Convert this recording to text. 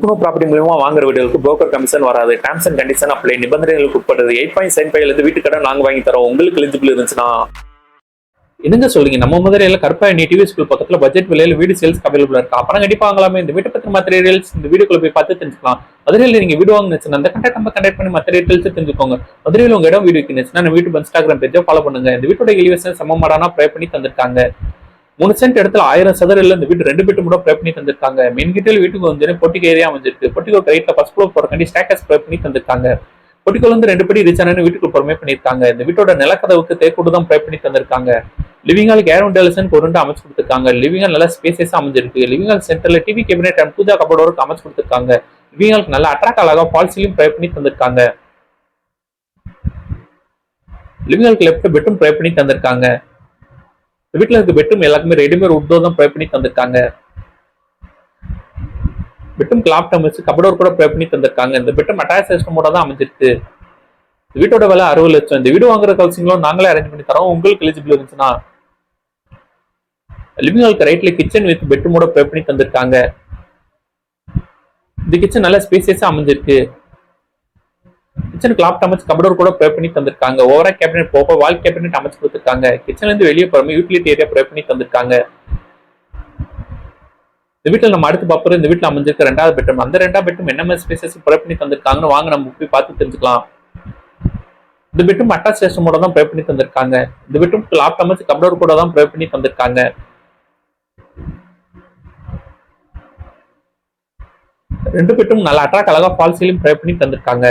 புக்குனு property மூலமா வாங்குற வீடுகளுக்கு புரோக்கர் கமிஷன் வராது. Terms and condition apply. நிபந்தனைகளுக்கு உட்பட்டது. 8.75 வீட்டு கடன் நாங்க வாங்கி தரோம். உங்களுக்கு எலிஜிபிள் இருந்துச்சுன்னா என்னங்க சொல்றீங்க? நம்ம மதுரையில கற்பாயணி டிவி ஸ்கூல் பக்கத்துல பட்ஜெட் விலையில வீடு சேல்ஸ் அவைலபிள் இருக்கு. அப்புறம் கண்டிப்பா வாங்கலாமே. இந்த வீட்டை பத்தி மற்ற டீடைல்ஸ் இந்த வீடியோக்குள்ள போய் பார்த்து தெரிஞ்சுக்கலாம். மதுரையில நீங்க வீடு வாங்கினுச்சுன்னா அந்த கண்டக்ட் பண்ணி மற்ற டீடைல்ஸ் தெரிஞ்சுக்கோங்க. மதுரையில உங்க இடம் வீடு இருக்குன்னு நம்ம வீட்டு இன்ஸ்டாகிராம் பேஜை ஃபாலோ பண்ணுங்க. இந்த வீட்டோட எலிவேஷன் சமமாடானா ப்ரே பண்ணி தந்திருக்காங்க. 3 சென்ட் இடத்துல 1000 சதுரில் இந்த வீடு 2 பெட்ரூம் கூட ப்ரே பண்ணி தந்திருக்காங்க. மெயின் கிட்டல் வீட்டுக்கு வந்து பொட்டிக்கு ஏரியா அமைஞ்சிருக்கு. பொட்டிக்கோ ரைட்ல ஃபர்ஸ்ட் ஃப்ளோர் போறக்காண்டி ஸ்டேட்டஸ் ப்ரே பண்ணி தந்திருக்காங்க. பொட்டிக்கோல இருந்து 2 படி ரீச் ஆனு வீட்டுக்கு பொறுமை பண்ணிருக்காங்க. இந்த வீட்டோட நிலக்கதவுக்கு தேக்கூடு தான் ப்ரே பண்ணி தந்திருக்காங்க. லிவிங் ஹால் கேர் டெலிசன் கொண்டு அமைச்சு கொடுத்துருக்காங்க. லிவிங் ஹால் நல்லா ஸ்பேசியஸா அமைஞ்சிருக்கு. லிவிங் ஹால் சென்டர்ல TV cabinet and puja cupboard work அமைச்சு கொடுத்துருக்காங்க. லிவிங் ஹாலுக்கு நல்லா அட்ராக்ட் அழகா ஃபால் சீலிங் ப்ரே பண்ணி தந்திருக்காங்க. லிவிங் ஹாலுக்கு லெஃப்ட் பெட்ரூம் ப்ரே பண்ணி தந்திருக்காங்க. வீட்டுல இருக்க பெட்ரூம் எல்லாருக்குமே ரெடிமேட் உட் டோர் தான் ப்ரே பண்ணி தந்திருக்காங்க. பெட்ரூம் கிளாப் அமைச்சு கபோர்ட் கூட ப்ரே பண்ணி தந்திருக்காங்க. இந்த பெட்ரூம் அட்டாச் சிஸ்டமோட தான் அமைஞ்சிருக்கு. வீட்டோட விலை 60 லட்சம். இந்த வீடு வாங்குற கவுன்சிலும் நாங்களே அரேஞ்ச் பண்ணி தரோம். உங்களுக்கு எலிஜிபிள் இருந்துச்சுன்னா லிவிங் ஹாலுக்கு ரைட்ல கிச்சன் வித் பெட்ரூமோட ப்ரே பண்ணி தந்திருக்காங்க. இந்த கிச்சன் நல்ல ஸ்பேசியஸா அமைஞ்சிருக்கு. கிச்சன் கிளாப் அமைச்சு கபோர்ட் கூட ப்ரே பண்ணி தந்திருக்காங்க. ஓவரா கேபினெட் போக வால் கேபினெட் அமைச்சு கொடுத்துருக்காங்க. கிச்சன்ல இருந்து வெளியே போற யூட்டிலிட்டி ஏரியா ப்ரே பண்ணி தந்திருக்காங்க. இந்த வீட்டுல நம்ம அடுத்து பாப்போம். இந்த வீட்டுல அமைஞ்சிருக்க 2வது பெட்ரூம். அந்த 2வது பெட்ரூம் என்ன மாதிரி ஸ்பேசஸ் ப்ரே பண்ணி தந்திருக்காங்கன்னு வாங்க நம்ம போய் பார்த்து தெரிஞ்சுக்கலாம். இந்த பெட்ரூம் அட்டாச் சிஸ்டமோட தான் ப்ரே பண்ணி தந்திருக்காங்க. இந்த பெட்ரூம் கிளாப் அமைச்சு கபோர்ட் கூட தான் ப்ரே பண்ணி தந்திருக்காங்க. 2 பெட்ரூம் நல்லா அட்ராக்ட் அழகா ஃபால் சீலிங் ப்ரே பண்ணி தந்திருக்காங்க.